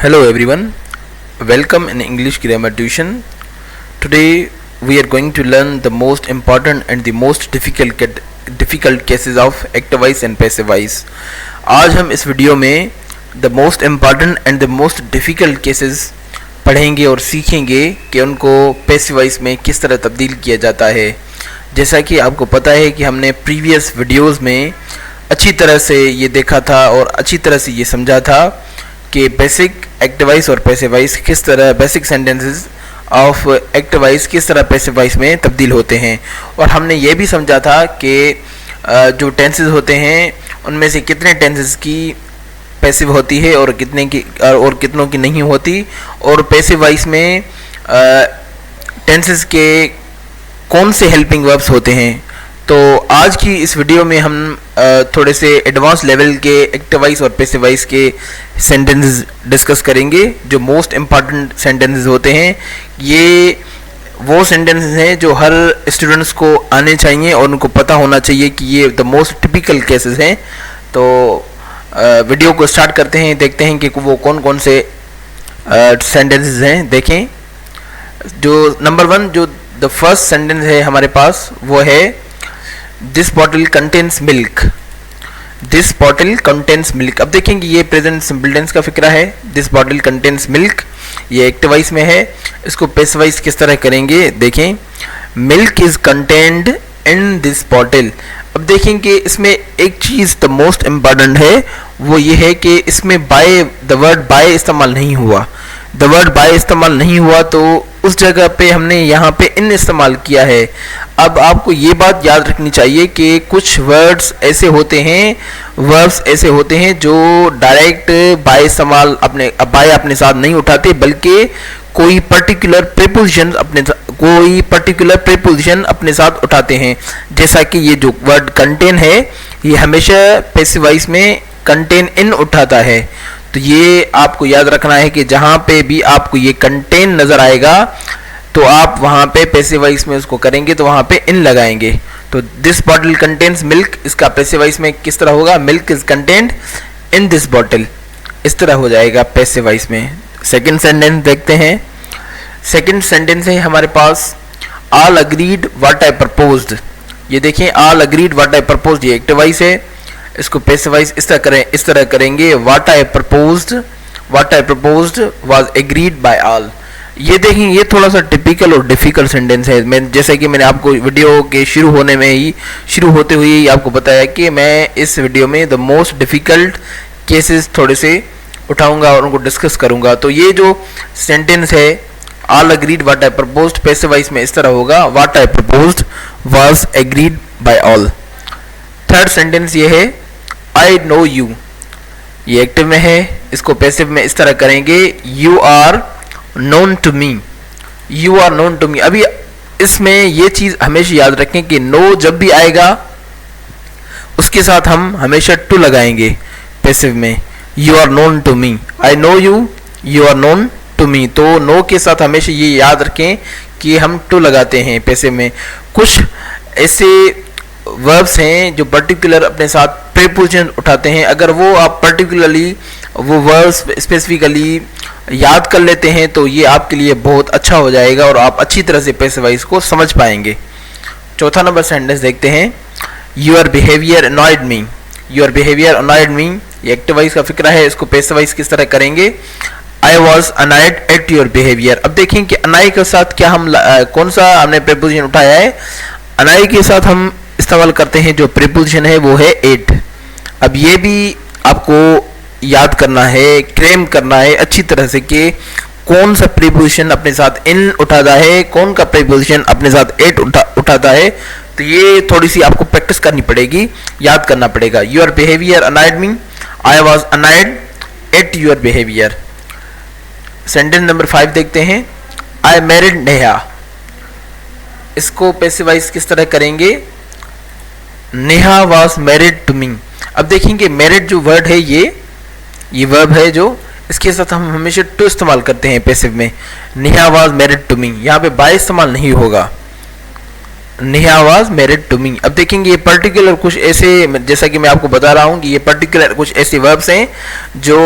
Hello everyone, welcome in English Grammar Tuition. Today we are going to learn the most important and the most difficult cases of active voice and passive voice. आज हम इस video में the most important and the most difficult cases पढ़ेंगे और सीखेंगे कि उनको passive voice में किस तरह तब्दील किया जाता है। जैसा कि आपको पता है कि हमने प्रीवियस वीडियोस में अच्छी तरह से ये देखा था और अच्छी तरह से ये समझा था कि बेसिक एक्टिव वॉइस और पैसिव वॉइस किस तरह, basic sentences of active voice किस तरह पैसिव वॉइस में तब्दील होते हैं। और हमने ये भी समझा था कि जो टेंसेस होते हैं उनमें से कितने टेंसेस की पैसिव होती है और कितनों की नहीं होती, और पैसिव वॉइस में टेंसेस के कौन से हेल्पिंग वर्ब्स होते हैं। तो आज की इस वीडियो में हम थोड़े से एडवांस लेवल के एक्टिव वॉइस और पैसिव वॉइस के सेंटेंसेस डिस्कस करेंगे जो मोस्ट इम्पॉर्टेंट सेंटेंसेस होते हैं। ये वो सेंटेंसेस हैं जो हर स्टूडेंट्स को आने चाहिए और उनको पता होना चाहिए कि ये द मोस्ट टिपिकल केसेस हैं। तो वीडियो को स्टार्ट करते हैं, देखते हैं कि वो कौन कौन से सेंटेंसेस हैं। देखें, जो नंबर 1 जो द फर्स्ट सेंटेंस है हमारे पास वो है this bottle contains milk. This bottle contains milk. अब देखेंगे ये प्रेजेंट सिंपल टेंस का फिक्रा है। दिस बॉटल कंटेन्स मिल्क ये एक्टिव वॉइस में है। इसको पैसिव वॉइस किस तरह करेंगे, देखें, milk is contained in this bottle. अब देखेंगे इसमें एक चीज़ द मोस्ट इम्पॉर्टेंट है, वो ये है कि इसमें बाय द वर्ड बाय इस्तेमाल नहीं हुआ। द वर्ड बाय इस्तेमाल नहीं हुआ तो उस जगह पे हमने यहाँ पे इन इस्तेमाल किया है। अब आपको ये बात याद रखनी चाहिए कि कुछ वर्ड्स ऐसे होते हैं, वर्ब्स ऐसे होते हैं जो डायरेक्ट बाय इस्तेमाल अपने साथ नहीं उठाते, बल्कि कोई पर्टिकुलर प्रीपोजिशन अपने साथ उठाते हैं। जैसा कि ये जो वर्ड कंटेन है ये हमेशा पैसिव वॉइस में कंटेन इन उठाता है। तो ये आपको याद रखना है कि जहाँ पे भी आपको ये कंटेन नज़र आएगा तो आप वहाँ पे पैसिव वॉइस में उसको करेंगे तो वहाँ पे इन लगाएंगे। तो दिस बॉटल कंटेन्स मिल्क, इसका पैसिव वॉइस में किस तरह होगा, milk is contained in this bottle, इस तरह हो जाएगा पैसिव वॉइस में। सेकेंड सेंटेंस देखते हैं। सेकेंड सेंटेंस है हमारे पास all agreed what I proposed. ये देखें, all agreed what I proposed ये एक्टिव वॉइस है। इसको पैसिव वॉइस इस तरह करेंगे, what I proposed was agreed by all. ये देखें, ये थोड़ा सा टिपिकल और डिफिकल्ट सेंटेंस है। जैसे कि मैंने आपको वीडियो के शुरू होते हुए ही आपको बताया कि मैं इस वीडियो में द मोस्ट डिफिकल्ट केसेस थोड़े से उठाऊंगा और उनको डिस्कस करूंगा। तो ये जो सेंटेंस है all agreed what I proposed, passive voice में इस तरह होगा, what I proposed was agreed by all. Third sentence ये है आई नो यू, ये एक्टिव में है। इसको पैसिव में इस तरह करेंगे, you are known to me, you are known to me. अभी इसमें ये चीज़ हमेशा याद रखें कि नो जब भी आएगा उसके साथ हम हमेशा टू लगाएंगे पैसिव में। You are known to me, I know you, you are known to me. तो नो के साथ हमेशा ये याद रखें कि हम टू लगाते हैं पैसिव में। कुछ ऐसे वर्ब्स हैं जो पर्टिकुलर अपने साथ प्रीपोजिशन उठाते हैं। अगर वो आप पर्टिकुलरली वो वर्ब्स स्पेसिफिकली याद कर लेते हैं तो ये आपके लिए बहुत अच्छा हो जाएगा और आप अच्छी तरह से पैसिव वॉइस को समझ पाएंगे। चौथा नंबर सेंटेंस देखते हैं, your behaviour annoyed me. Your behaviour annoyed me ये एक्टिव वॉइस का फिक्रा है। इसको पैसिव वॉइस किस तरह करेंगे, I was annoyed at your behaviour. अब देखें कि अनॉय के साथ क्या हम कौन सा हमने प्रीपोजिशन उठाया है। अनॉय के साथ हम इस्तेमाल करते हैं जो प्रीपोजिशन है वो है एट। अब ये भी आपको याद करना है, क्लेम करना है अच्छी तरह से कि कौन सा प्रीपोजिशन अपने साथ इन उठाता है, कौन का प्रीपोजिशन अपने साथ एट उठाता है। तो ये थोड़ी सी आपको प्रैक्टिस करनी पड़ेगी, याद करना पड़ेगा। Your behaviour annoyed me, I was annoyed at your behaviour. Sentence number 5 देखते हैं, आई मैरिड नेहा। इसको पैसिव वॉइस किस तरह करेंगे, Neha was married to me. अब देखेंगे मैरिड जो वर्ड है ये वर्ब है जो इसके साथ हम हमेशा टू इस्तेमाल करते हैं पैसिव में। Neha was married to me, यहाँ पे बाय इस्तेमाल नहीं होगा। Neha was married to me. अब देखेंगे ये पर्टिकुलर कुछ ऐसे, जैसा कि मैं आपको बता रहा हूँ कि ये पर्टिकुलर कुछ ऐसे वर्ब्स हैं जो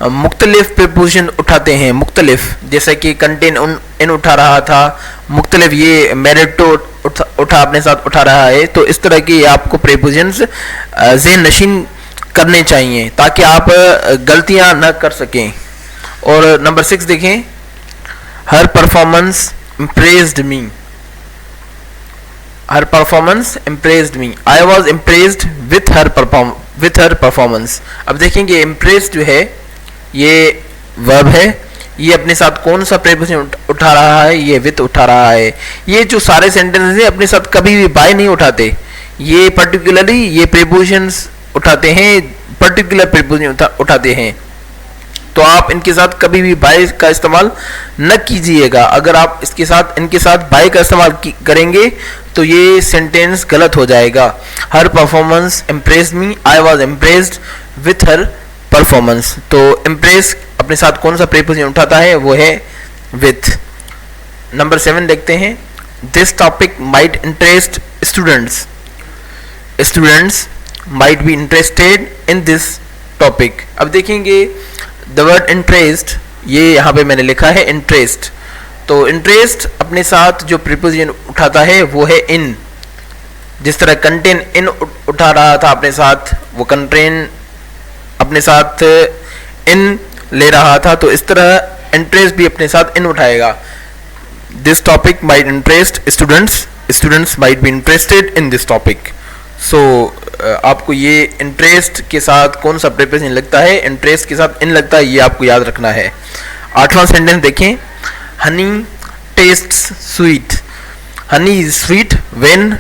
मुख्तलिफ प्रीपोजिशन उठाते हैं। मुख्तलिफ, जैसा कि कंटेन इन उठा रहा था, मुख्तलिफ ये मैरिड टू उठा अपने साथ उठा रहा है। तो इस तरह की आपको प्रीपोजिशंस ज़हन नशीन करने चाहिए ताकि आप गलतियां न कर सकें। और नंबर 6 देखें, हर performance impressed me. Her performance impressed me, I was impressed with her performance. अब देखेंगे इम्प्रेस्ड जो है ये वर्ब है, ये अपने साथ कौन सा प्रीपोजिशन उठा रहा है, ये विथ उठा रहा है। ये जो सारे सेंटेंस हैं अपने साथ कभी भी बाय नहीं उठाते, ये पर्टिकुलरली ये प्रीपोजिशंस उठाते हैं, पर्टिकुलर प्रीपोजिशन उठाते हैं। तो आप इनके साथ कभी भी बाय का इस्तेमाल न कीजिएगा। अगर आप इसके साथ इनके साथ बाय का इस्तेमाल करेंगे तो ये सेंटेंस गलत हो जाएगा। हर performance impressed me, I was impressed with her performance. तो इम्प्रेस अपने साथ कौन सा प्रीपोजिशन उठाता है, वो है विथ। नंबर 7 देखते हैं, this topic might interest students. Students might be interested in this topic. अब देखेंगे द वर्ड इंटरेस्ट, ये यहाँ पे मैंने लिखा है इंटरेस्ट। तो इंटरेस्ट अपने साथ जो प्रीपोजिशन उठाता है वो है इन। जिस तरह कंटेन इन उठा रहा था अपने साथ, वो कंटेन अपने साथ इन ले रहा था, तो इस तरह इंटरेस्ट भी अपने साथ इन उठाएगा। This topic might interest students, students might be interested in this topic. So आपको ये इंटरेस्ट के साथ कौन सा प्रीपोजिशन लगता है, इंटरेस्ट के साथ इन लगता है, ये आपको याद रखना है। 8वां सेंटेंस देखें, Honey tests sweet. Honey is sweet when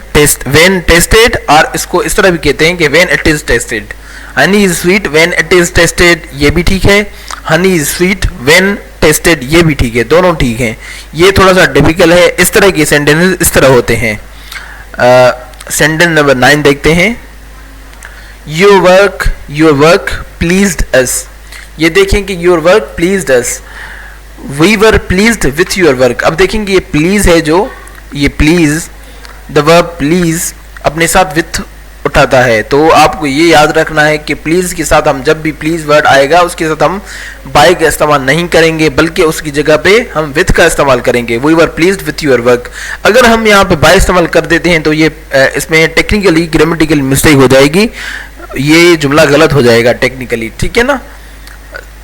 tested, और इसको इस तरह भी कहते हैं कि when it is tested. Honey is sweet when it is tested, ये भी ठीक है। Honey is sweet when tested, ये भी ठीक है, दोनों ठीक हैं। ये थोड़ा सा डिफिकल्ट है, इस तरह के सेंटेंसेस इस तरह होते हैं। सेंटेंस नंबर 9 देखते हैं, योर वर्क प्लीज्ड अस। ये देखें कि your work pleased us, we were pleased with your work. अब देखेंगे ये प्लीज है, जो ये प्लीज, द वर्ब प्लीज अपने साथ विथ उठाता है। तो आपको ये याद रखना है कि प्लीज के साथ हम जब भी प्लीज वर्ड आएगा उसके साथ हम बाय का इस्तेमाल नहीं करेंगे, बल्कि उसकी जगह पे हम विथ का इस्तेमाल करेंगे। We were pleased with your work. अगर हम यहाँ पे बाय इस्तेमाल कर देते हैं तो ये इसमें टेक्निकली ग्रामेटिकल मिस्टेक हो जाएगी, ये जुमला गलत हो जाएगा टेक्निकली, ठीक है ना।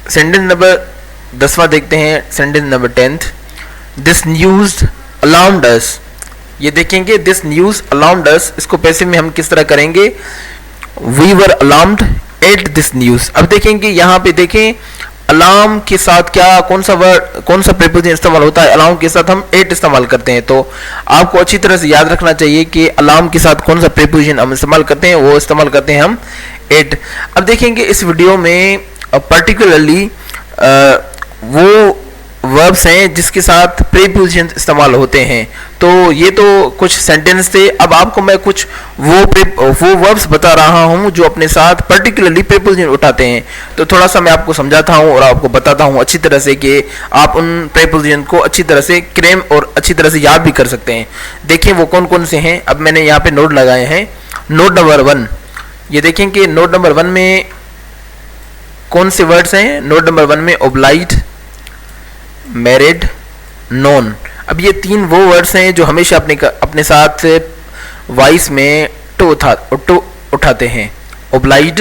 सेंटेंस नंबर 10वां देखते हैं, sentence number 10th, this news alarmed us. ये देखेंगे दिस न्यूज अलार्म्ड अस, इसको पैसिव में हम किस तरह करेंगे, we were alarmed at this news. अब देखेंगे यहाँ पे देखें अलार्म के साथ क्या कौन सा वर्ड कौन सा प्रीपोजिशन इस्तेमाल होता है, अलार्म के साथ हम एट इस्तेमाल करते हैं। तो आपको अच्छी तरह से याद रखना चाहिए कि अलार्म के साथ कौन सा प्रीपोजिशन हम इस्तेमाल करते हैं, वो इस्तेमाल करते हैं हम एट। अब देखेंगे इस वीडियो में पर्टिकुलरली वो वर्ब्स हैं जिसके साथ प्रीपोजिशन इस्तेमाल होते हैं। तो ये तो कुछ सेंटेंस थे, अब आपको मैं कुछ वो वर्ब्स बता रहा हूँ जो अपने साथ पर्टिकुलरली प्रीपोजिशन उठाते हैं। तो थोड़ा सा मैं आपको समझाता हूँ और आपको बताता हूँ अच्छी तरह से कि आप उन प्रीपोजिशन को अच्छी तरह से क्लेम और अच्छी तरह से याद भी कर सकते हैं। देखिए वो कौन कौन से हैं, अब मैंने यहाँ पे नोट लगाए हैं। नोट नंबर 1, ये देखें कि नोट नंबर 1 में कौन से वर्ड्स हैं। नोट नंबर 1 में ओब्लाइट, मैरिड, नोन। अब ये 3 वो वर्ड्स हैं जो हमेशा अपने साथ वॉइस में टू उठाते हैं। ओब्लाइड,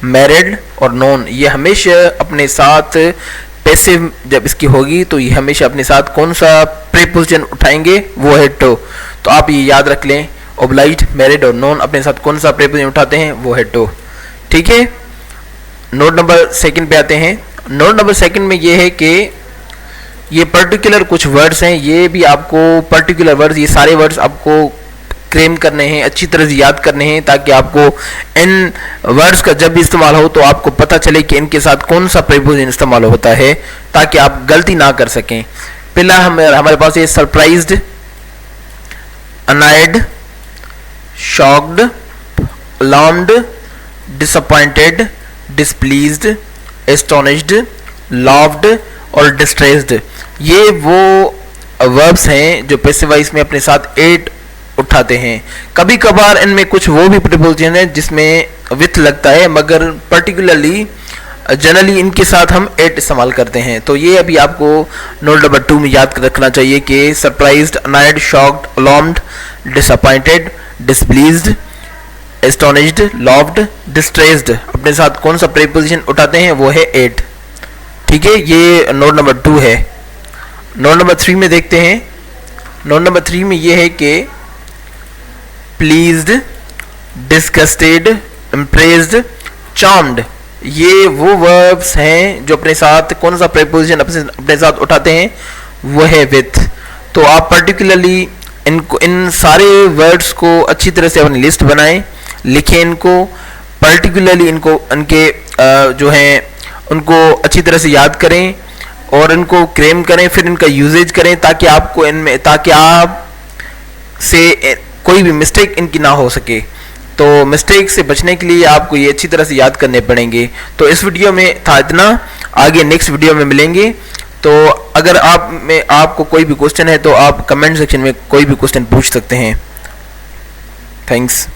मैरिड और नोन, ये हमेशा अपने साथ पैसिव जब इसकी होगी तो ये हमेशा अपने साथ कौन सा प्रीपोजिशन उठाएंगे, वो है टू। तो आप ये याद रख लें, ओब्लाइड, मैरिड और नोन अपने साथ कौन सा प्रीपोजिशन उठाते हैं, वो है टू, ठीक है। नोट नंबर 2 पे आते हैं। नोट नंबर 2 में ये है कि ये पर्टिकुलर कुछ वर्ड्स हैं, ये भी आपको पर्टिकुलर वर्ड्स, ये सारे वर्ड्स आपको क्लेम करने हैं, अच्छी तरह से याद करने हैं, ताकि आपको इन वर्ड्स का जब भी इस्तेमाल हो तो आपको पता चले कि इनके साथ कौन सा प्रीपोजिशन इस्तेमाल होता है, ताकि आप गलती ना कर सकें। पहला हमारे पास ये surprised, annoyed, shocked, alarmed, disappointed, displeased, astonished, laughed और डिस्ट्रेस्ड। ये वो वर्ब्स हैं जो पैसिव वॉइस में अपने साथ एट उठाते हैं। कभी कभार इनमें कुछ वो भी प्रीपोजिशन है जिसमें विथ लगता है, मगर पर्टिकुलरली जनरली इनके साथ हम एट इस्तेमाल करते हैं। तो ये अभी आपको नोट नंबर 2 में याद रखना चाहिए कि surprised, annoyed, shocked, alarmed, disappointed, displeased, astonished, loved, distressed अपने साथ कौन सा प्रीपोजिशन उठाते हैं, वो है एट। ठीक है, ये नोट नंबर 2 है। नोट नंबर 3 में देखते हैं। नोट नंबर 3 में ये है कि प्लीज्ड, डिस्गस्टेड, इम्प्रेस्ड, चार्म्ड, ये वो वर्ब्स हैं जो अपने साथ कौन सा प्रीपोजिशन अपने साथ उठाते हैं, वो है विथ। तो आप पर्टिकुलरली इनको, इन सारे वर्ड्स को अच्छी तरह से अपनी लिस्ट बनाएं, लिखें इनको, पर्टिकुलरली इनको इनके जो हैं उनको अच्छी तरह से याद करें और इनको क्लेम करें, फिर इनका यूजेज करें ताकि आपको इनमें, ताकि आप से कोई भी मिस्टेक इनकी ना हो सके। तो मिस्टेक से बचने के लिए आपको ये अच्छी तरह से याद करने पड़ेंगे। तो इस वीडियो में था इतना, आगे नेक्स्ट वीडियो में मिलेंगे। तो अगर आपको कोई भी क्वेश्चन है तो आप कमेंट सेक्शन में कोई भी क्वेश्चन पूछ सकते हैं। थैंक्स।